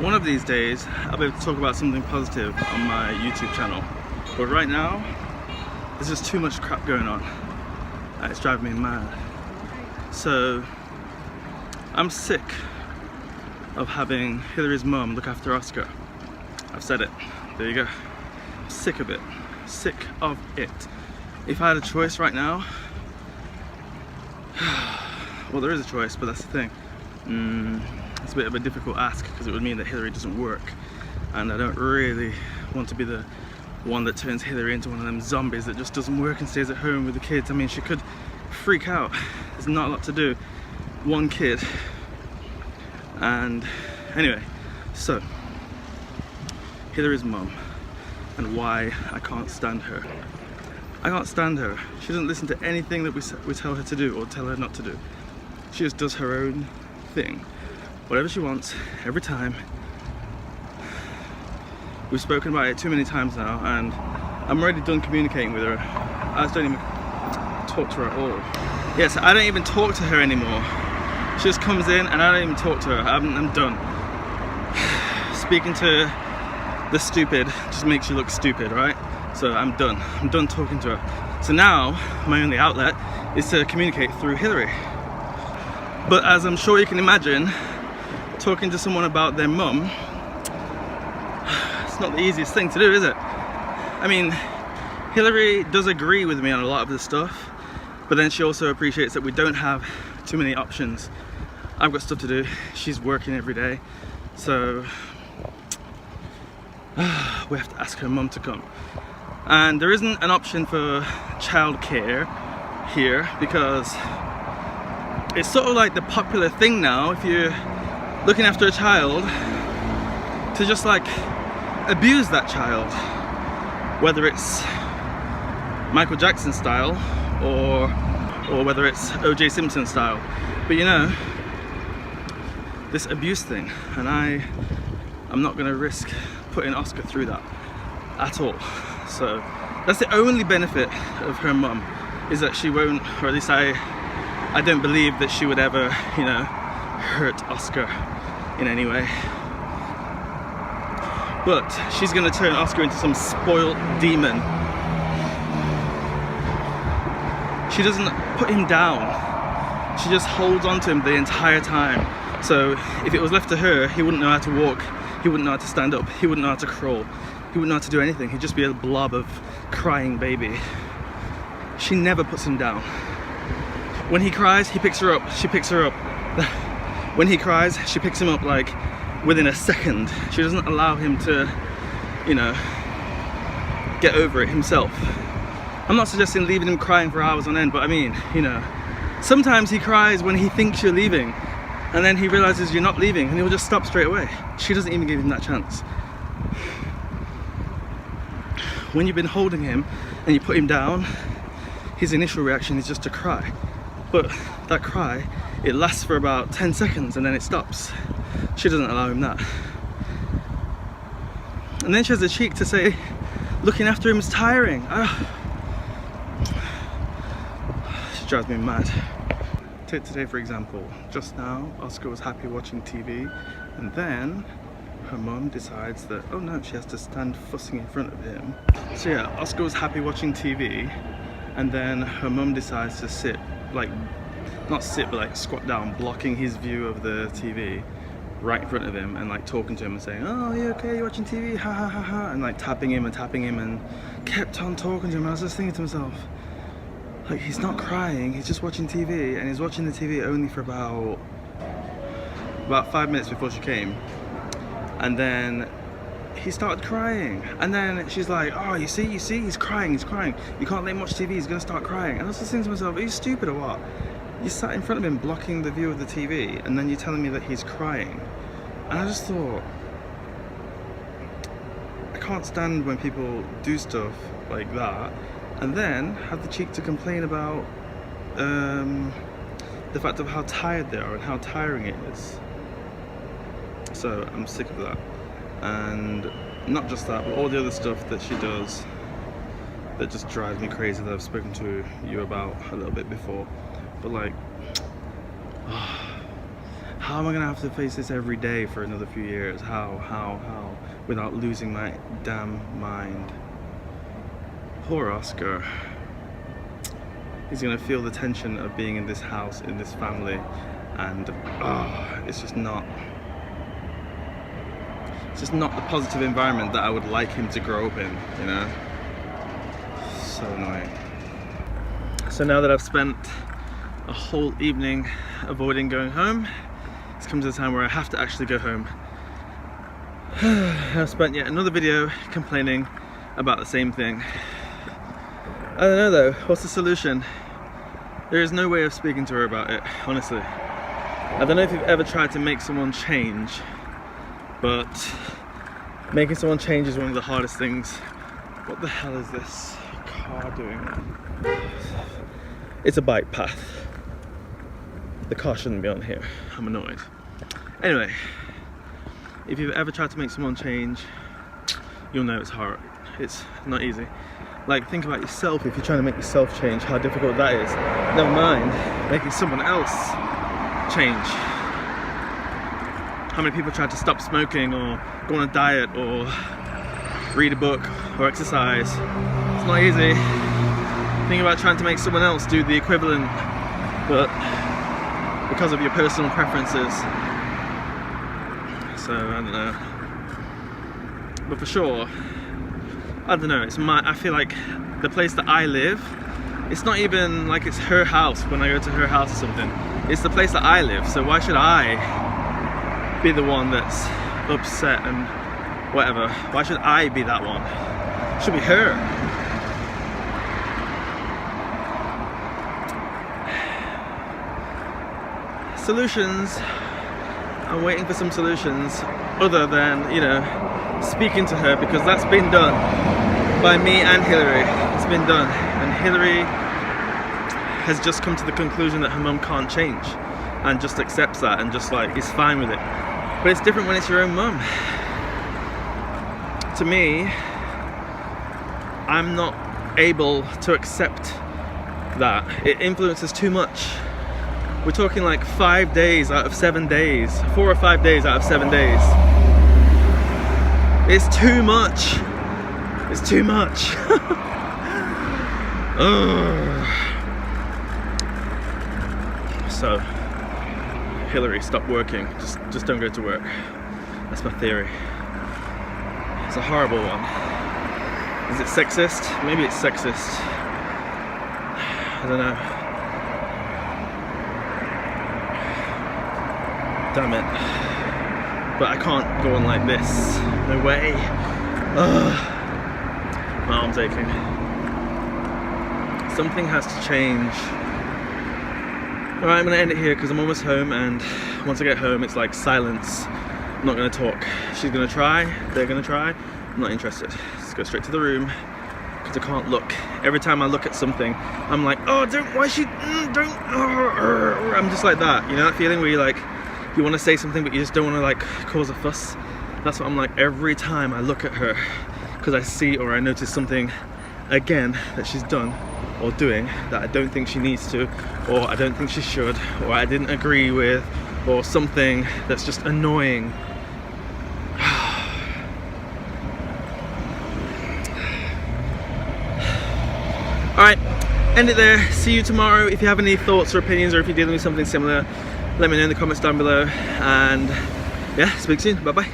One of these days, I'll be able to talk about something positive on my YouTube channel. But right now, there's just too much crap going on. And it's driving me mad. So, I'm sick of having Hillary's mum look after Oscar. I've said it. There you go. I'm sick of it. Sick of it. If I had a choice right now, well, there is a choice, but that's the thing. It's a bit of a difficult ask because it would mean that Hillary doesn't work, and I don't really want to be the one that turns Hillary into one of them zombies that just doesn't work and stays at home with the kids. I mean, she could freak out. There's not a lot to do. One kid. And anyway, so Hillary's mum and why I can't stand her. I can't stand her. She doesn't listen to anything that we tell her to do or tell her not to do. She just does her own thing. Whatever she wants, every time. We've spoken about it too many times now, and I'm already done communicating with her. I just don't even talk to her at all. Yes, I don't even talk to her anymore. She just comes in and I don't even talk to her. I'm done. Speaking to the stupid just makes you look stupid, right? So I'm done. I'm done talking to her. So now, my only outlet is to communicate through Hillary. But as I'm sure you can imagine, talking to someone about their mum, it's not the easiest thing to do, is it? I mean, Hillary does agree with me on a lot of this stuff, but then she also appreciates that we don't have too many options. I've got stuff to do, she's working every day, so we have to ask her mum to come. And there isn't an option for childcare here because it's sort of like the popular thing now, if you're looking after a child, to just like abuse that child, whether it's Michael Jackson style or whether it's O.J. Simpson style. But you know, this abuse thing, and I'm not going to risk putting Oscar through that at all. So that's the only benefit of her mum, is that she won't, or at least I don't believe that she would ever, you know, hurt Oscar in any way. But she's gonna turn Oscar into some spoiled demon. She doesn't put him down. She just holds on to him the entire time. So if it was left to her, he wouldn't know how to walk, he wouldn't know how to stand up, he wouldn't know how to crawl, he wouldn't know how to do anything. He'd just be a blob of crying baby. She never puts him down. When he cries, he picks her up, she picks her up. When he cries, she picks him up like within a second. She doesn't allow him to, you know, get over it himself. I'm not suggesting leaving him crying for hours on end, but I mean, you know, sometimes he cries when he thinks you're leaving, and then he realizes you're not leaving, and he'll just stop straight away. She doesn't even give him that chance. When you've been holding him and you put him down, his initial reaction is just to cry. But that cry, it lasts for about 10 seconds and then it stops. She doesn't allow him that. And then she has the cheek to say, looking after him is tiring. She drives me mad. Take today for example. Just now, Oscar was happy watching TV, and then her mum decides that, oh no, she has to stand fussing in front of him. So yeah, Oscar was happy watching TV, and then her mum decides to sit, like, not sit, but like squat down, blocking his view of the TV right in front of him, and like talking to him and saying, oh, are you okay, you're watching TV, ha ha ha ha, and like tapping him and kept on talking to him. And I was just thinking to myself, like, he's not crying, he's just watching TV, and he's watching the TV only for about 5 minutes before she came. And then he started crying, and then she's like, oh, you see, he's crying, you can't let him watch TV, he's gonna start crying. And I was just thinking to myself, are you stupid or what? You sat in front of him blocking the view of the TV, and then you're telling me that he's crying. And I just thought, I can't stand when people do stuff like that and then have the cheek to complain about the fact of how tired they are and how tiring it is. So I'm sick of that. And not just that, but all the other stuff that she does that just drives me crazy, that I've spoken to you about a little bit before. But like, how how am I gonna have to face this every day for another few years? How? Without losing my damn mind. Poor Oscar. He's gonna feel the tension of being in this house, in this family, and it's just not the positive environment that I would like him to grow up in, you know? So annoying. So now that I've spent a whole evening avoiding going home, it's come to the time where I have to actually go home. I've spent yet another video complaining about the same thing. I don't know though, what's the solution? There is no way of speaking to her about it, honestly. I don't know if you've ever tried to make someone change, but making someone change is one of the hardest things. What the hell is this car doing? It's a bike path. The car shouldn't be on here. I'm annoyed. Anyway, if you've ever tried to make someone change, you'll know it's hard. It's not easy. Like, think about yourself. If you're trying to make yourself change, how difficult that is. Never mind making someone else change. How many people try to stop smoking or go on a diet or read a book or exercise? It's not easy. Think about trying to make someone else do the equivalent, but because of your personal preferences. So I don't know. But for sure, I don't know, I feel like the place that I live, it's not even like it's her house when I go to her house or something. It's the place that I live, so why should I be the one that's upset and whatever? Why should I be that one? It should be her. Solutions. I'm waiting for some solutions other than, you know, speaking to her, because that's been done by me and Hillary. It's been done, and Hillary has just come to the conclusion that her mum can't change and just accepts that and just like is fine with it. But it's different when it's your own mum. To me, I'm not able to accept that. It influences too much. We're talking like 5 days out of 7 days, 4 or 5 days out of 7 days. It's too much. It's too much. So, Hillary, stop working. Just don't go to work. That's my theory. It's a horrible one. Is it sexist? Maybe it's sexist. I don't know. Damn it. But I can't go on like this. No way. Ugh. My arm's aching. Something has to change. Alright, I'm gonna end it here because I'm almost home, and once I get home it's like silence. I'm not gonna talk. She's gonna try, they're gonna try. I'm not interested. Just go straight to the room because I can't look. Every time I look at something, I'm like, oh, don't, I'm just like that. You know that feeling where you're like, you want to say something but you just don't want to like cause a fuss? That's what I'm like every time I look at her, because I see or I notice something again that she's done or doing that I don't think she needs to, or I don't think she should, or I didn't agree with, or something that's just annoying. Alright, end it there. See you tomorrow. If you have any thoughts or opinions, or if you're dealing with something similar, let me know in the comments down below, and yeah, speak soon. Bye bye.